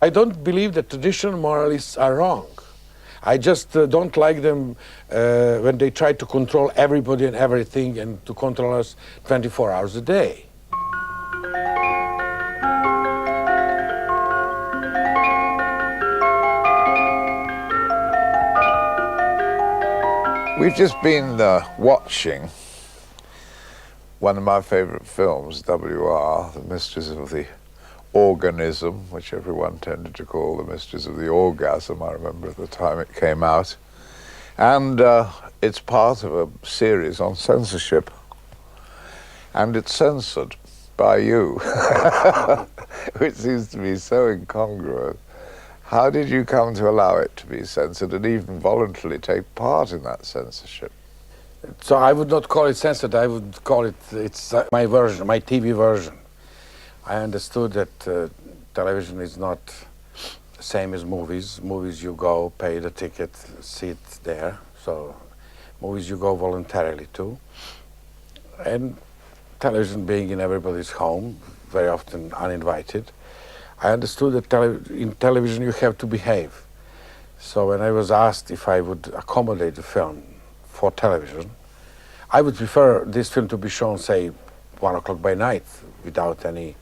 I don't believe that traditional moralists are wrong. I just don't like them when they try to control everybody and everything and to control us 24 hours a day. We've just been watching one of my favorite films, WR, The Mysteries of the Organism, which everyone tended to call The Mysteries of the Orgasm, I remember at the time it came out. And it's part of a series on censorship. And it's censored by you, which seems to be so incongruous. How did you come to allow it to be censored and even voluntarily take part in that censorship? So I would not call it censored, I would call it, it's my version, my TV version. I understood that television is not the same as movies. Movies you go, pay the ticket, sit there. So movies you go voluntarily to. And television being in everybody's home, very often uninvited. I understood that in television you have to behave. So when I was asked if I would accommodate the film for television, I would prefer this film to be shown, say, 1 o'clock by night without any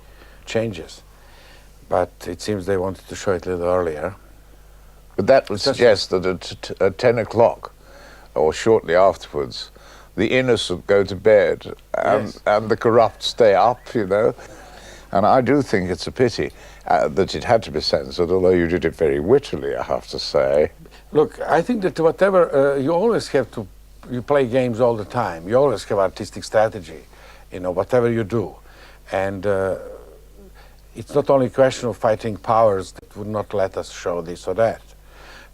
changes. But it seems they wanted to show it a little earlier. But that would suggest that at 10 o'clock or shortly afterwards, the innocent go to bed and, yes, and the corrupt stay up, you know. And I do think it's a pity that it had to be censored, although you did it very wittily, I have to say. Look, I think that whatever, you always have to, you play games all the time. You always have artistic strategy, you know, whatever you do. And it's not only a question of fighting powers that would not let us show this or that.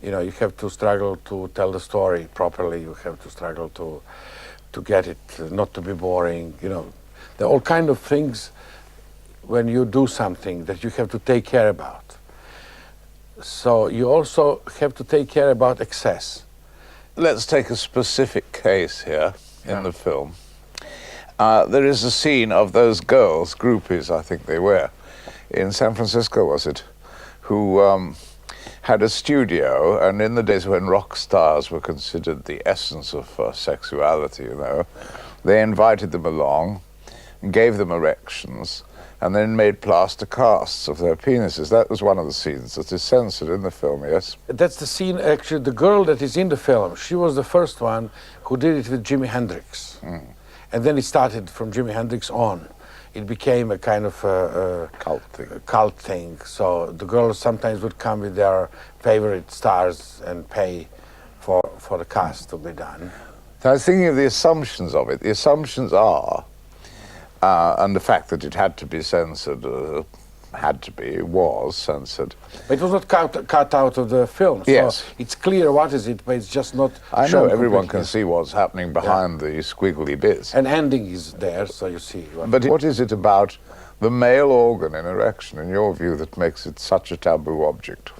You know, you have to struggle to tell the story properly. You have to struggle to get it not to be boring. You know, there are all kind of things when you do something that you have to take care about. So you also have to take care about excess. Let's take a specific case here in the film. There is a scene of those girls, groupies I think they were, in San Francisco, was it, who had a studio, and in the days when rock stars were considered the essence of sexuality, you know, they invited them along and gave them erections and then made plaster casts of their penises. That was one of the scenes that is censored in the film, yes? That's the scene, actually, the girl that is in the film, she was the first one who did it with Jimi Hendrix. And then it started from Jimi Hendrix on. It became a kind of cult thing. So the girls sometimes would come with their favorite stars and pay for the cast to be done. So I was thinking of the assumptions of it. The assumptions are, and the fact that it had to be censored, was censored. But it was not cut out of the film. Yes. So it's clear what is it, but it's just not I know, shown everyone completely. can see what's happening behind the squiggly bits. And ending is there, so you see. But what is it about the male organ in erection, in your view, that makes it such a taboo object?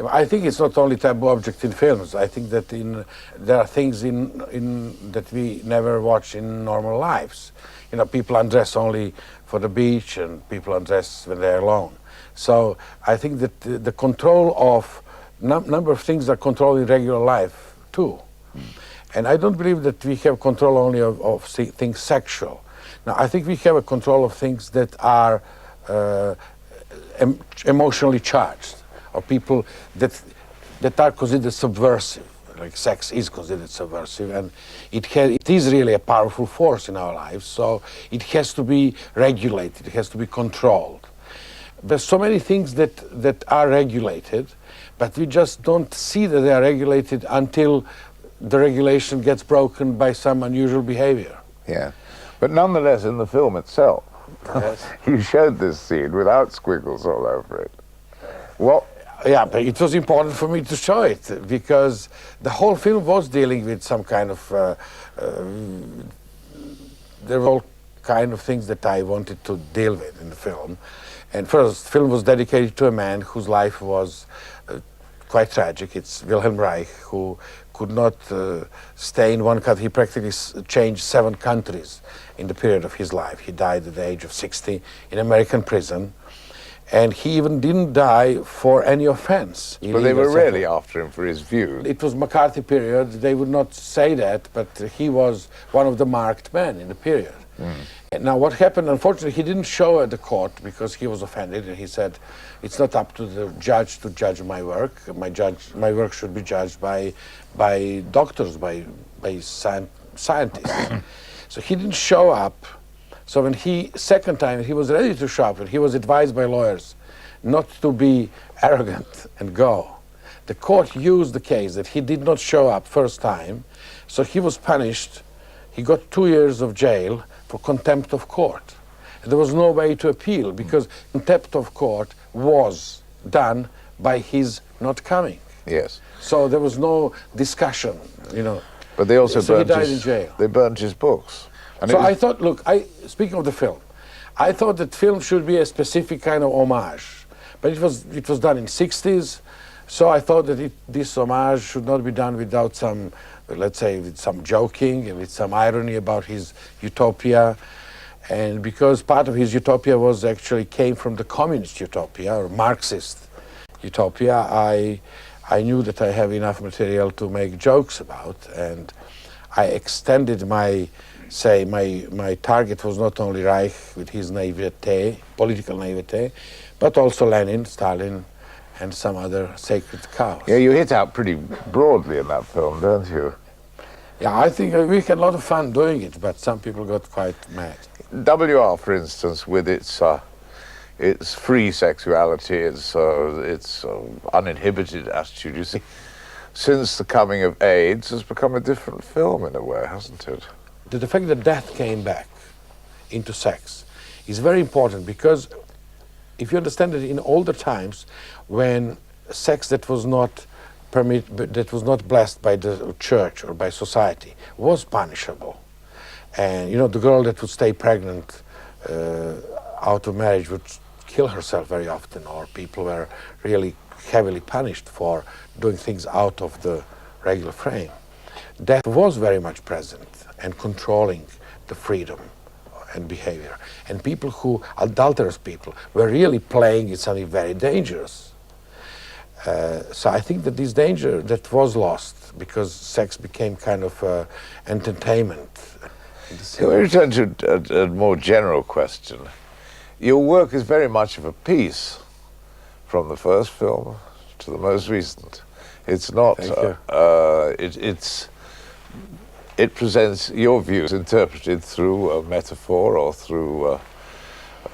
I think it's not only taboo object in films. I think that there are things that we never watch in normal lives. You know, people undress only for the beach, and people undress when they're alone. So I think that the control of number of things are controlled in regular life too. And I don't believe that we have control only of things sexual. Now, I think we have a control of things that are emotionally charged, or people that are considered subversive. Like sex is considered subversive, and it is really a powerful force in our lives, so it has to be regulated, it has to be controlled. There's so many things that are regulated, but we just don't see that they are regulated until the regulation gets broken by some unusual behavior. Yeah, but nonetheless, in the film itself, Yes. you showed this scene without squiggles all over it. What? Yeah, but it was important for me to show it, because the whole film was dealing with some kind of, there were all kind of things that I wanted to deal with in the film. And first, the film was dedicated to a man whose life was quite tragic. It's Wilhelm Reich, who could not stay in one country. He practically changed 7 countries in the period of his life. He died at the age of 60 in American prison. And he even didn't die for any offense. But they were really after him for his view. It was McCarthy period. They would not say that, but he was one of the marked men in the period. And now what happened, unfortunately, he didn't show at the court because he was offended, and he said, it's not up to the judge to judge my work. My work should be judged by doctors, by scientists. So he didn't show up. So when second time, he was ready to show up, and he was advised by lawyers not to be arrogant and go. The court used the case that he did not show up first time, so he was punished. He got 2 years of jail for contempt of court. And there was no way to appeal because contempt of court was done by his not coming. Yes. So there was no discussion, you know. But they also so he died in jail. They burned his books. And so I thought, look, speaking of the film, I thought that film should be a specific kind of homage, but it was done in 60s, so I thought that this homage should not be done without some, let's say, with some joking and with some irony about his utopia, and because part of his utopia came from the communist utopia or Marxist utopia, I knew that I have enough material to make jokes about, and I extended my target was not only Reich with his naivete, political naivete, but also Lenin, Stalin, and some other sacred cows. Yeah, you hit out pretty broadly in that film, don't you? Yeah, I think we had a lot of fun doing it, but some people got quite mad. WR, for instance, with its free sexuality, its uninhibited attitude, you see, since the coming of AIDS, has become a different film in a way, hasn't it? The fact that death came back into sex is very important, because if you understand that in older times, when sex that was not blessed by the church or by society was punishable, and you know, the girl that would stay pregnant out of marriage would kill herself very often, or people were really heavily punished for doing things out of the regular frame. Death was very much present and controlling the freedom and behavior. And people adulterous people, were really playing in something very dangerous. So I think that this danger that was lost because sex became kind of entertainment. So we return to a more general question. Your work is very much of a piece from the first film to the most recent. It's not. It presents your views interpreted through a metaphor or through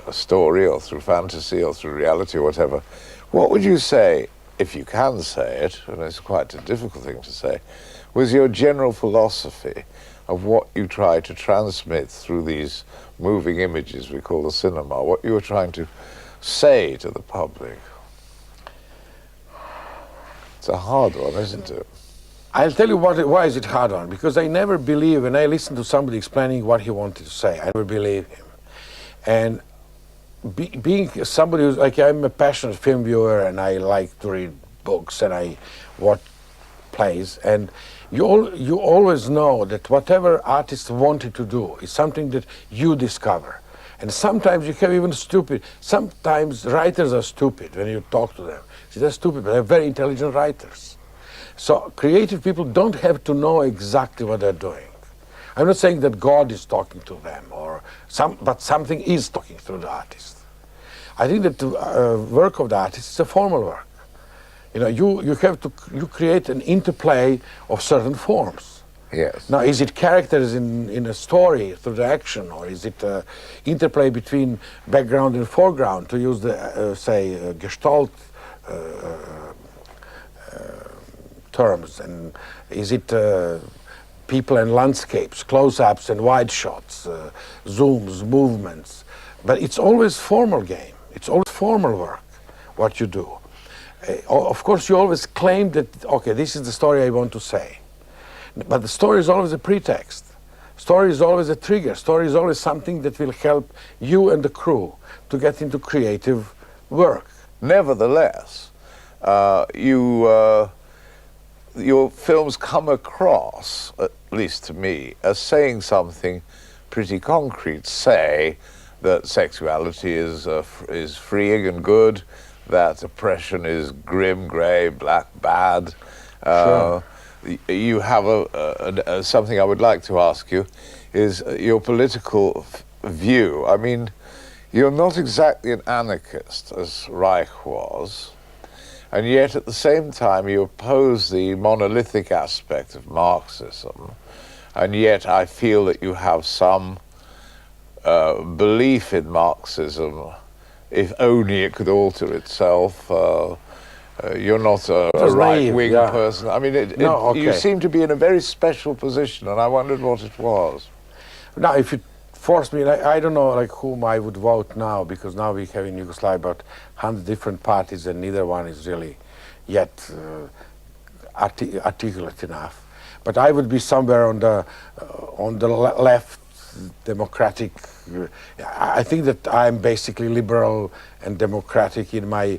a story or through fantasy or through reality or whatever. What would you say, if you can say it, and it's quite a difficult thing to say, was your general philosophy of what you try to transmit through these moving images we call the cinema, what you were trying to say to the public? It's a hard one, isn't it? I'll tell you why is it hard on, because I never believe, when I listen to somebody explaining what he wanted to say, I never believe him. And being somebody who's like, I'm a passionate film viewer and I like to read books and I watch plays, and you always know that whatever artists wanted to do is something that you discover. And sometimes you have even sometimes writers are stupid when you talk to them. See, they're stupid, but they're very intelligent writers. So creative people don't have to know exactly what they're doing. I'm not saying that God is talking to them, but something is talking through the artist. I think that the work of the artist is a formal work. You know, you create an interplay of certain forms. Yes. Now, is it characters in a story through the action, or is it interplay between background and foreground, to use the Gestalt terms, and is it people and landscapes, close-ups and wide shots, zooms, movements? But it's always formal game. It's always formal work, what you do. Of course, you always claim that, okay, this is the story I want to say. But the story is always a pretext. Story is always a trigger. Story is always something that will help you and the crew to get into creative work. Nevertheless, your films come across, at least to me, as saying something pretty concrete. Say, that sexuality is freeing and good, that oppression is grim, grey, black, bad. Sure. You have something I would like to ask you, is your political view. I mean, you're not exactly an anarchist, as Reich was, and yet at the same time you oppose the monolithic aspect of Marxism, and yet I feel that you have some belief in Marxism, if only it could alter itself. You're not a right-wing person. I mean, you seem to be in a very special position, and I wondered what it was. Now, if you force me, I don't know like whom I would vote now, because now we have in Yugoslavia about 100 different parties, and neither one is really yet articulate enough. But I would be somewhere on the left, democratic. I think that I'm basically liberal and democratic in my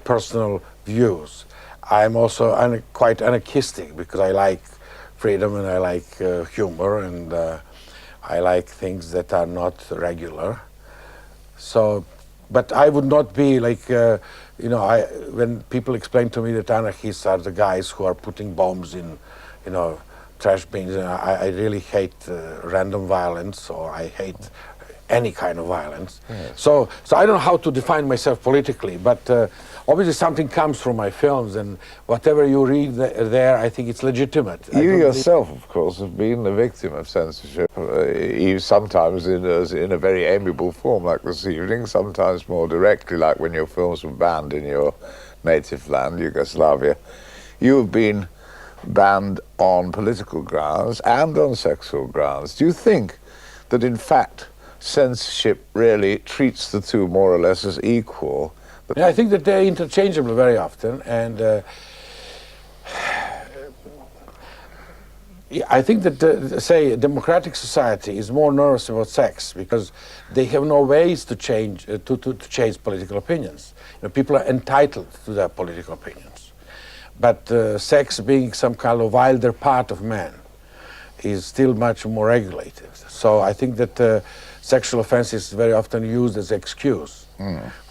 personal views. I'm also quite anarchistic, because I like freedom and I like humor, and I like things that are not regular. So, but I would not be like, you know, when people explain to me that anarchists are the guys who are putting bombs in, you know, trash bins, I really hate random violence, or I hate any kind of violence. Yes. So I don't know how to define myself politically, but obviously something comes from my films, and whatever you read there, I think it's legitimate. You yourself, of course, have been the victim of censorship, sometimes in a very amiable form, like this evening, sometimes more directly, like when your films were banned in your native land, Yugoslavia. You have been banned on political grounds and on sexual grounds. Do you think that, in fact, censorship really treats the two more or less as equal? Yeah, I think that they're interchangeable very often, and I think that, say, a democratic society is more nervous about sex because they have no ways to change change political opinions. You know, people are entitled to their political opinions, but sex, being some kind of wilder part of man, is still much more regulated. So I think that sexual offense is very often used as an excuse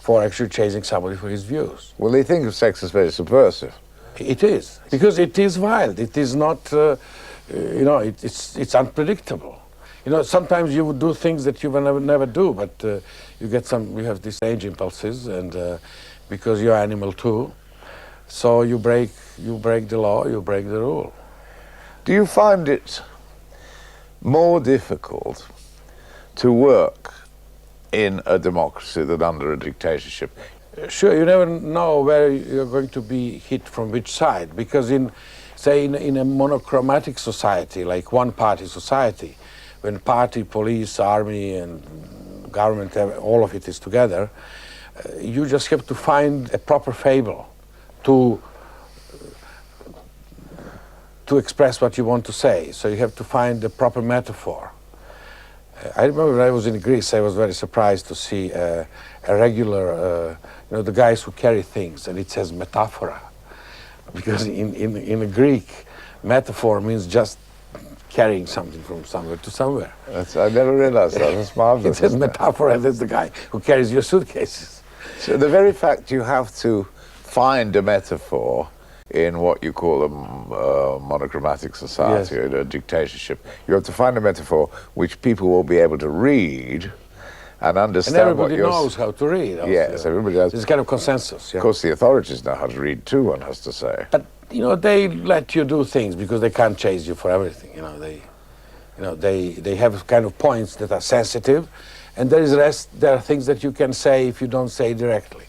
for actually chasing somebody for his views. Well, they think of sex as very subversive. It is, because it is wild. It is not, you know, it's unpredictable. You know, sometimes you would do things that you will never do, but you have these strange impulses, and because you're animal too, so you break the law, you break the rule. Do you find it more difficult to work in a democracy than under a dictatorship? Sure, you never know where you're going to be hit from which side, because in a monochromatic society, like one-party society, when party, police, army, and government, all of it is together, you just have to find a proper fable to express what you want to say. So you have to find the proper metaphor. I remember when I was in Greece, I was very surprised to see a regular, you know, the guys who carry things, and it says metaphora. Because in a Greek, metaphor means just carrying something from somewhere to somewhere. I never realized that. That's marvelous. It says metaphor, and that's the guy who carries your suitcases. So the very fact you have to find a metaphor in what you call a monochromatic society, yes, or a dictatorship, you have to find a metaphor which people will be able to read and understand. And everybody knows how to read. Also. Yes, everybody does. There's kind of consensus. Yeah. Of course, the authorities know how to read too, one has to say. But you know, they let you do things because they can't chase you for everything. You know, they have kind of points that are sensitive, and there are things that you can say if you don't say directly.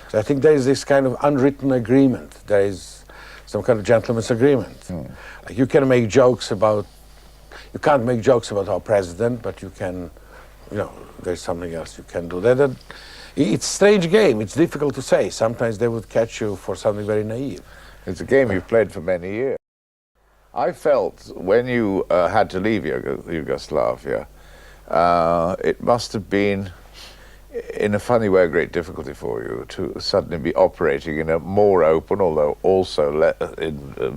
So I think there is this kind of unwritten agreement. There is some kind of gentleman's agreement. Like you can make jokes about, you can't make jokes about our president, but you can, you know, there's something else you can do. It's a strange game. It's difficult to say. Sometimes they would catch you for something very naive. It's a game you've played for many years. I felt when you had to leave Yugoslavia, it must have been, in a funny way, a great difficulty for you to suddenly be operating in a more open, although also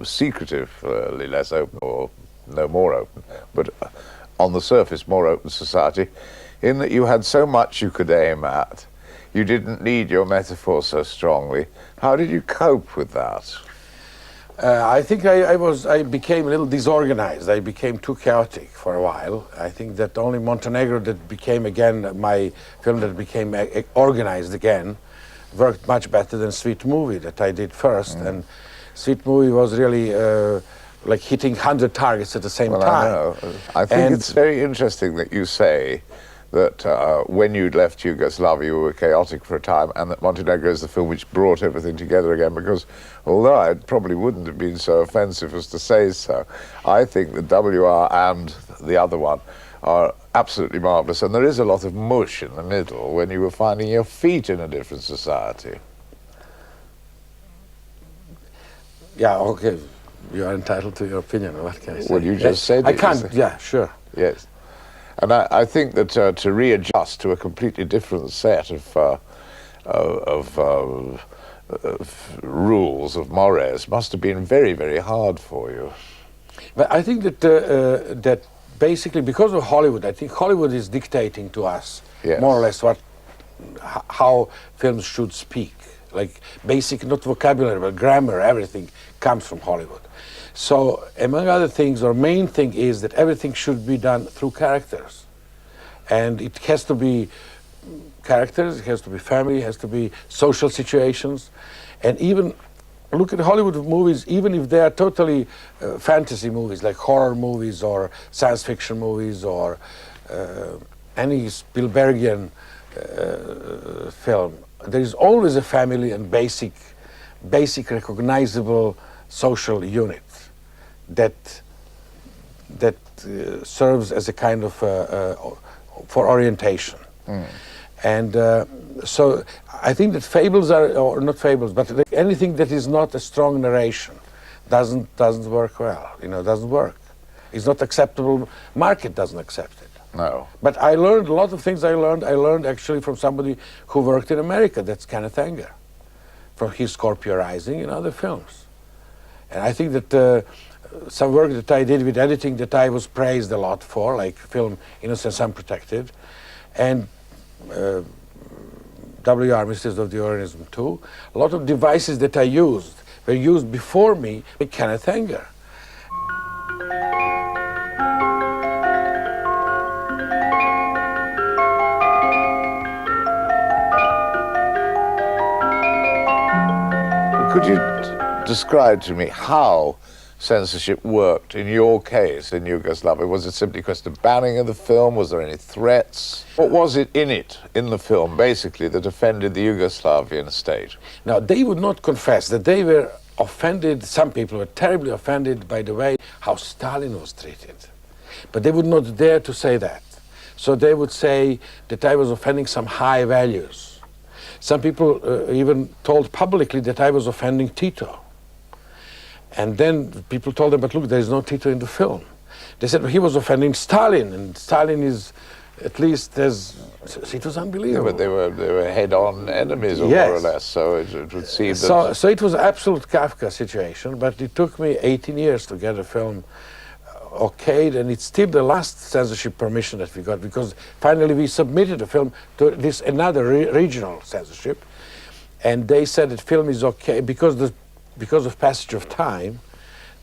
secretively less open, or no more open, but on the surface more open society, in that you had so much you could aim at. You didn't need your metaphor so strongly. How did you cope with that? I think I became a little disorganized. I became too chaotic for a while. I think that only Montenegro that became again my film that became organized again worked much better than Sweet Movie that I did first. And Sweet Movie was really like hitting 100 targets at the same time. I know. I think it's very interesting that you say that when you'd left Yugoslavia you were chaotic for a time, and that Montenegro is the film which brought everything together again, because although I probably wouldn't have been so offensive as to say so, I think the WR and the other one are absolutely marvellous, and there is a lot of mush in the middle when you were finding your feet in a different society. Yeah, okay, you are entitled to your opinion. What can I say? Well, you just said I it. can't, yeah, sure. Yes. And I think that to readjust to a completely different set of rules, of mores, must have been very, very hard for you. But I think that that basically because of Hollywood, I think Hollywood is dictating to us more or less how films should speak. Like basic, not vocabulary, but grammar, everything comes from Hollywood. So among other things, our main thing is that everything should be done through characters. And it has to be characters, it has to be family, it has to be social situations. And even look at Hollywood movies, even if they are totally fantasy movies, like horror movies or science fiction movies or any Spielbergian film, there is always a family and basic recognizable social unit that serves as a kind of for orientation. And so I think that fables are, or not fables, but anything that is not a strong narration doesn't work well, doesn't work. It's not acceptable, market doesn't accept it. No. But I learned a lot of things I learned actually from somebody who worked in America, that's Kenneth Anger, from his Scorpio Rising and other films. And I think that some work that I did with editing that I was praised a lot for, like film Innocence Unprotected, and WR, Mysteries of the Organism too. A lot of devices that I used were used before me by Kenneth Anger. Could you describe to me how censorship worked in your case in Yugoslavia? Was it simply a question of banning of the film? Was there any threats? What was it in the film, basically, that offended the Yugoslavian state? Now, they would not confess that they were offended, some people were terribly offended by the way how Stalin was treated. But they would not dare to say that. So they would say that I was offending some high values. Some people even told publicly that I was offending Tito. And then people told them, but look, there is no Tito in the film. They said, well, he was offending Stalin, and Stalin is at least as... It was unbelievable. Yeah, but they were head-on enemies, or more or less, so it would seem that... So it was an absolute Kafka situation, but it took me 18 years to get a film okayed, and it's still the last censorship permission that we got, because finally we submitted the film to this another regional censorship, and they said that film is okay because of passage of time,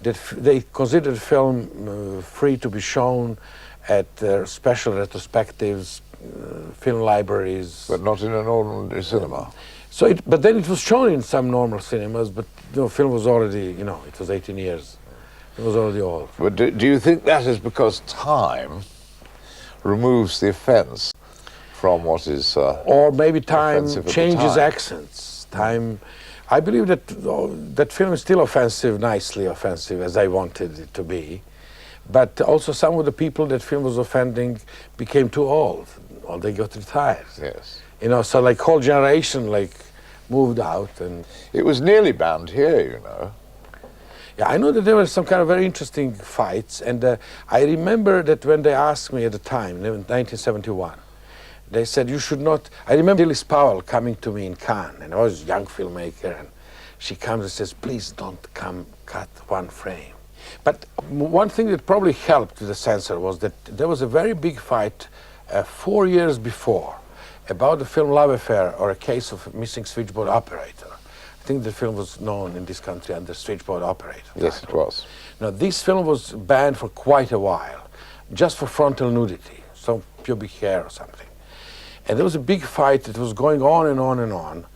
that they considered the film free to be shown at special retrospectives, film libraries. But not in a normal cinema. So, but then it was shown in some normal cinemas, but the film was already, it was 18 years. It was already old. But do you think that is because time removes the offence from what is or maybe time changes time? Accents. Time, I believe that that film is still offensive, nicely offensive, as I wanted it to be. But also some of the people that film was offending became too old, or they got retired. Yes. So like whole generation moved out. And it was nearly banned here, Yeah, I know that there were some kind of very interesting fights, and I remember that when they asked me at the time, in 1971, they said you should not... I remember Dilys Powell coming to me in Cannes, and I was a young filmmaker, and she comes and says, please don't cut one frame. But one thing that probably helped the censor was that there was a very big fight 4 years before, about the film Love Affair, or A Case of a Missing Switchboard Operator. I think the film was known in this country under Switchboard Operator. Yes, it was. Now, this film was banned for quite a while, just for frontal nudity, some pubic hair or something. And there was a big fight that was going on and on and on.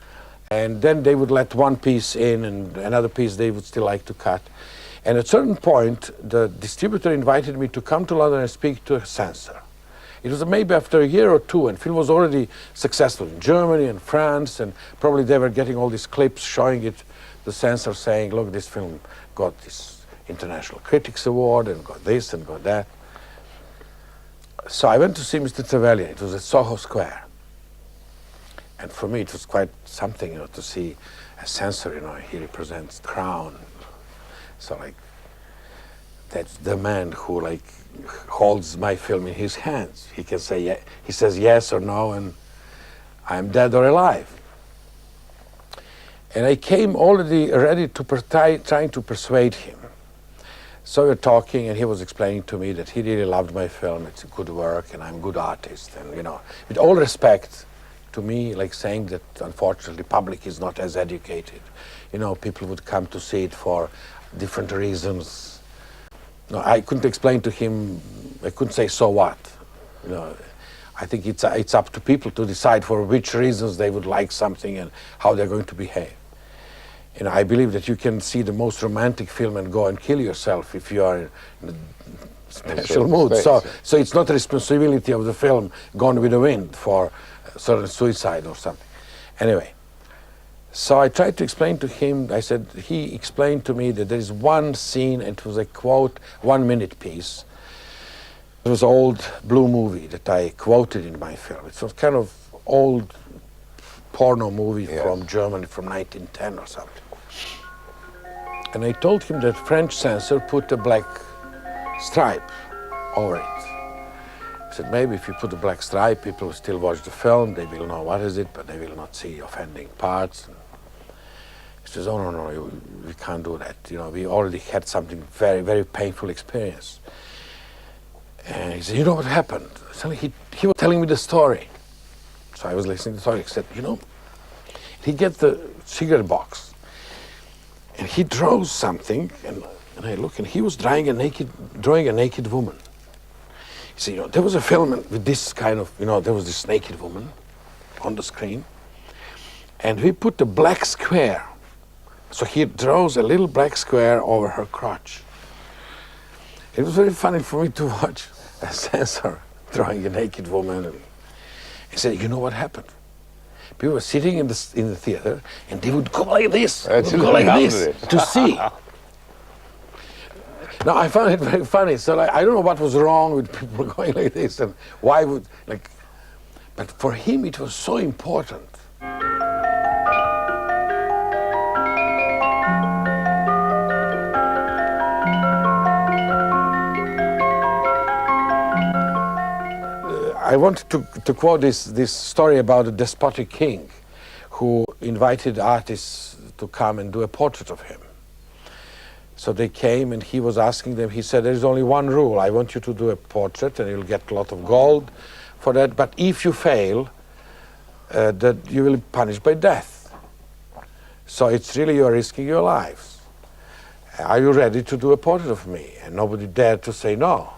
And then they would let one piece in and another piece they would still like to cut. And at a certain point, the distributor invited me to come to London and speak to a censor. It was maybe after a year or two, and film was already successful in Germany and France, and probably they were getting all these clips showing it, the censor saying, look, this film got this International Critics Award and got this and got that. So I went to see Mr. Trevelyan. It was at Soho Square. And for me, it was quite something, to see a censor, he represents the crown. So, that's the man who, holds my film in his hands. He can say, he says yes or no, and I'm dead or alive. And I came already ready to trying to persuade him. So we were talking, and he was explaining to me that he really loved my film. It's a good work, and I'm a good artist. And, with all respect to me, saying that, unfortunately, public is not as educated. People would come to see it for different reasons. No, I couldn't explain to him, I couldn't say, so what? I think it's up to people to decide for which reasons they would like something and how they're going to behave. I believe that you can see the most romantic film and go and kill yourself if you are in a special mood. So it's not a responsibility of the film Gone with the Wind for certain suicide or something. Anyway, so I tried to explain to him, he explained to me that there is one scene, and it was a quote, 1 minute piece. It was an old blue movie that I quoted in my film. It was kind of old porno movie from Germany from 1910 or something. And I told him that French censor put a black stripe over it. I said, maybe if you put a black stripe, people will still watch the film, they will know what is it, but they will not see offending parts. He says, oh, no, we can't do that. We already had something very, very painful experience. And he said, you know what happened? Suddenly he was telling me the story. So I was listening to the story. He said, he gets the cigarette box, and he draws something, and I look, and he was drawing a naked woman. He said, there was a film with this kind of, there was this naked woman on the screen, and we put a black square. So he draws a little black square over her crotch. It was very funny for me to watch a censor drawing a naked woman. And he said, you know what happened? People were sitting in the theater, and they would go like this, to see. Now, I found it very funny. So I don't know what was wrong with people going like this, and why would, but for him it was so important. I wanted to quote this story about a despotic king who invited artists to come and do a portrait of him. So they came, and he was asking them, he said, there's only one rule. I want you to do a portrait, and you'll get a lot of gold for that. But if you fail, that you will be punished by death. So it's really, you're risking your lives. Are you ready to do a portrait of me? And nobody dared to say no.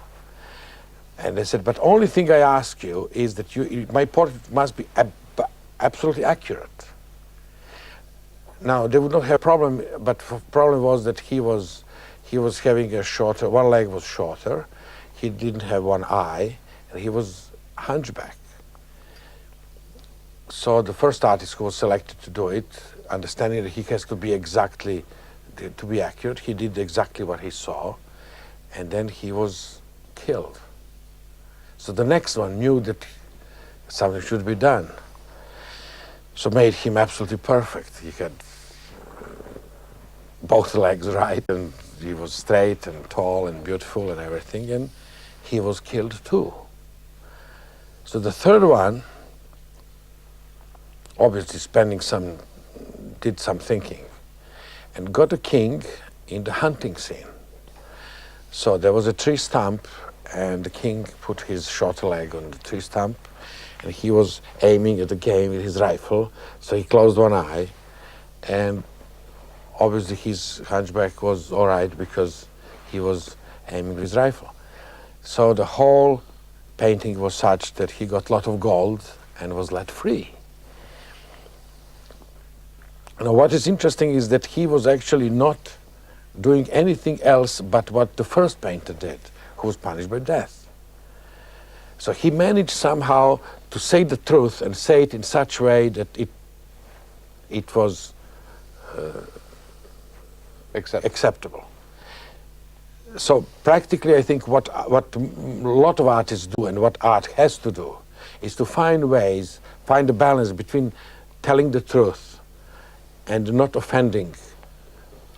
And they said, but only thing I ask you is that my portrait must be absolutely accurate. Now, they would not have a problem, but the problem was that he was having a shorter, one leg was shorter, he didn't have one eye, and he was hunchback. So the first artist who was selected to do it, understanding that he has to be exactly, to be accurate, he did exactly what he saw, and then he was killed. So the next one knew that something should be done. So made him absolutely perfect. He had both legs right, and he was straight and tall and beautiful and everything, and he was killed too. So the third one, obviously did some thinking, and got a king in the hunting scene. So there was a tree stump, and the king put his short leg on the tree stump, and he was aiming at the game with his rifle, so he closed one eye, and obviously his hunchback was all right because he was aiming with his rifle. So the whole painting was such that he got a lot of gold and was let free. Now what is interesting is that he was actually not doing anything else but what the first painter did, who was punished by death. So he managed somehow to say the truth and say it in such a way that it was acceptable. So practically I think what a lot of artists do and what art has to do is to find ways, find a balance between telling the truth and not offending,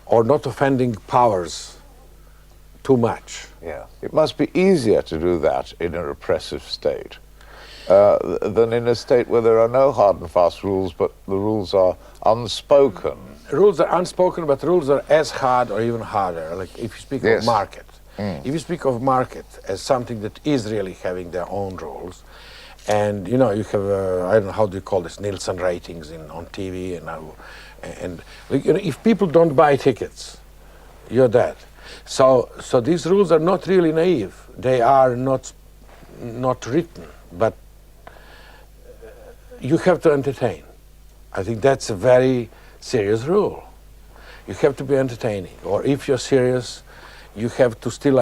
or not offending powers too much. Yeah, it must be easier to do that in a repressive state than in a state where there are no hard and fast rules, but the rules are unspoken. Rules are unspoken, but rules are as hard or even harder. Like if you speak of market, if you speak of market as something that is really having their own rules, and you know you have I don't know how do you call this, Nielsen ratings on TV and like, you know, if people don't buy tickets, you're dead. So these rules are not really naive. They are not written, but you have to entertain. I think that's a very serious rule. You have to be entertaining, or if you're serious, you have to still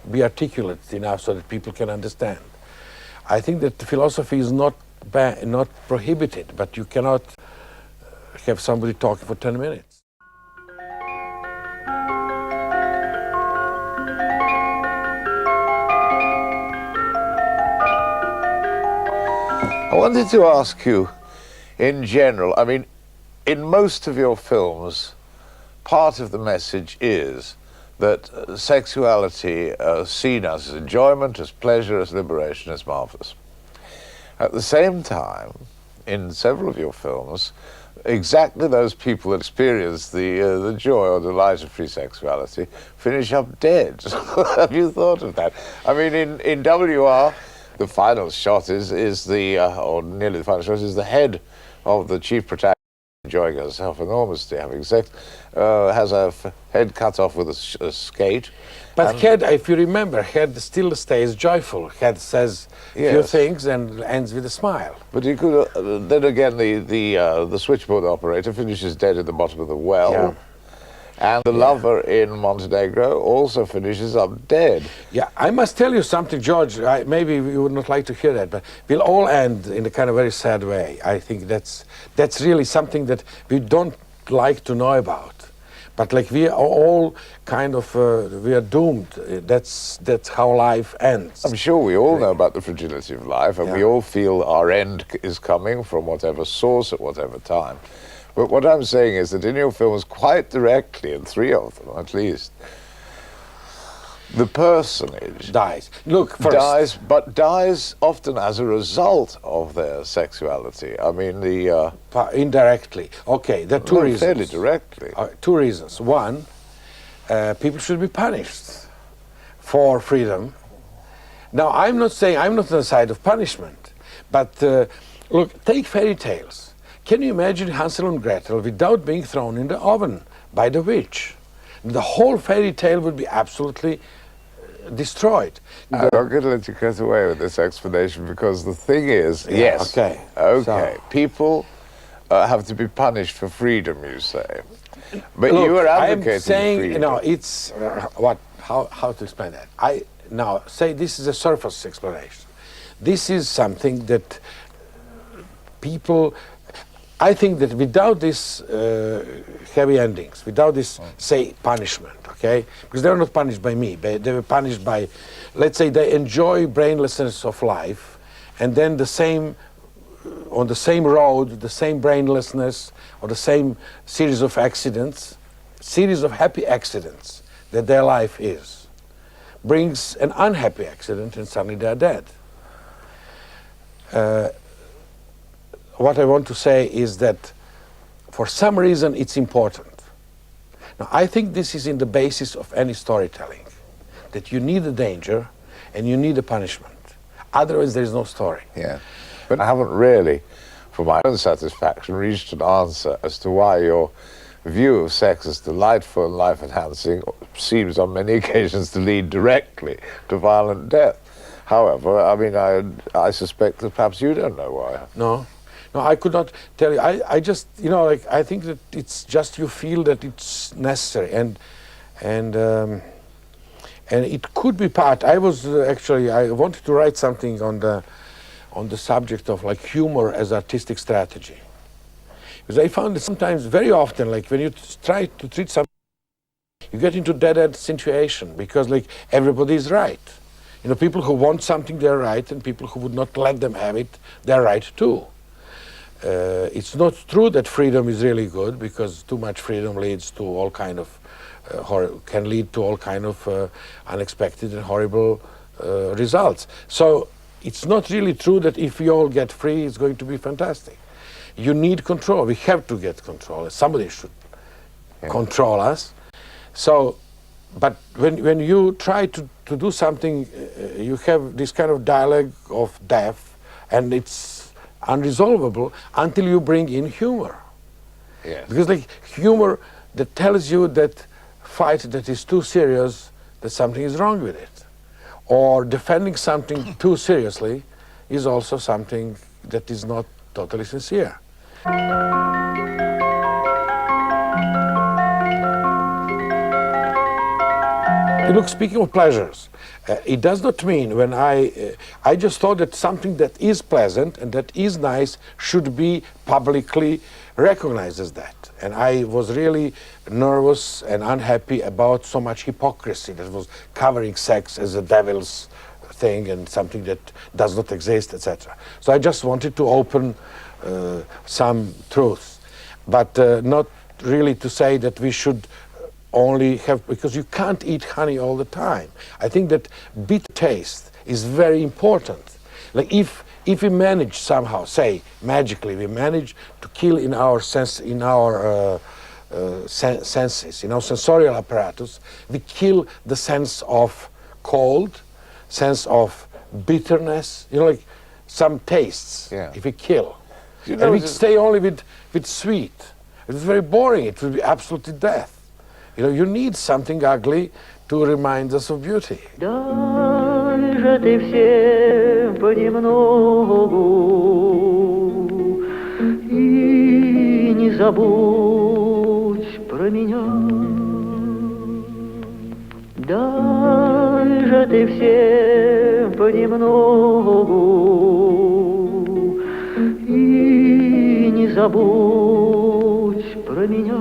be articulate enough so that people can understand. I think that philosophy is not prohibited, but you cannot have somebody talking for 10 minutes. I wanted to ask you, in general, I mean, in most of your films, part of the message is that sexuality, seen as enjoyment, as pleasure, as liberation, is marvelous. At the same time, in several of your films, exactly those people that experience the joy or delight of free sexuality finish up dead. Have you thought of that? I mean, in WR, the final shot is or nearly the final shot, is the head of the chief protagonist enjoying herself enormously, having sex, has her head cut off with a skate. But head, if you remember, head still stays joyful. Head says few things and ends with a smile. But you could then again the switchboard operator finishes dead at the bottom of the well. Yeah. And the lover in Montenegro also finishes up dead. Yeah, I must tell you something, George. Maybe you would not like to hear that, but we'll all end in a kind of very sad way. I think that's really something that we don't like to know about. But like we are all kind of, we are doomed. That's how life ends. I'm sure we all know about the fragility of life, and we all feel our end is coming from whatever source at whatever time. But what I'm saying is that in your films, quite directly, in 3 of them at least, the personage dies. Look, first. dies often as a result of their sexuality. I mean, indirectly. Okay, there are two reasons. Fairly directly. 2 reasons. One, people should be punished for freedom. Now, I'm not on the side of punishment, but look, take fairy tales. Can you imagine Hansel and Gretel without being thrown in the oven by the witch? The whole fairy tale would be absolutely destroyed. I'm not going to let you get away with this explanation, because the thing is, okay, so, people have to be punished for freedom, you say. But look, you are advocating I'm saying, freedom. No, it's how to explain that? I now say this is a surface explanation. This is something that people. I think that without this heavy endings, without this, say, punishment, okay? Because they were not punished by me. They were punished by, let's say, they enjoy brainlessness of life, and then on the same road, the same brainlessness, or the same series of accidents, series of happy accidents that their life is, brings an unhappy accident, and suddenly they're dead. What I want to say is that for some reason it's important. Now, I think this is in the basis of any storytelling, that you need a danger and you need a punishment. Otherwise, there is no story. Yeah. But I haven't really, for my own satisfaction, reached an answer as to why your view of sex as delightful and life-enhancing seems on many occasions to lead directly to violent death. However, I mean, I suspect that perhaps you don't know why. No, I could not tell you. I just, you know, like, I think that it's just you feel that it's necessary, and it could be part. I was actually, I wanted to write something on the subject of like humor as artistic strategy, because I found that sometimes, very often, like when you try to treat something, you get into dead-end situation because like everybody is right. You know, people who want something, they're right, and people who would not let them have it, they're right too. It's not true that freedom is really good, because too much freedom leads to all kind of can lead to all kind of unexpected and horrible results. So it's not really true that if we all get free, it's going to be fantastic. You need control. We have to get control. Somebody should control us. So, but when you try to do something, you have this kind of dialogue of death, and it's unresolvable until you bring in humor. Yes. Because like humor that tells you that fight that is too serious, that something is wrong with it. Or defending something too seriously is also something that is not totally sincere. Look, speaking of pleasures, it does not mean when I just thought that something that is pleasant and that is nice should be publicly recognized as that. And I was really nervous and unhappy about so much hypocrisy that was covering sex as a devil's thing and something that does not exist, etc. So I just wanted to open some truths, but not really to say that we should only have, because you can't eat honey all the time. I think that bitter taste is very important. Like if we manage somehow, say magically, we manage to kill in our senses, in our sensorial apparatus, we kill the sense of cold, sense of bitterness, you know, like some tastes, if we kill. You know, and we stay only with sweet. It's very boring. It will be absolutely death. You know, you need something ugly to remind us of beauty. Дай же ты всем понемногу и не забудь про меня. Дай же ты всем понемногу и не забудь про меня.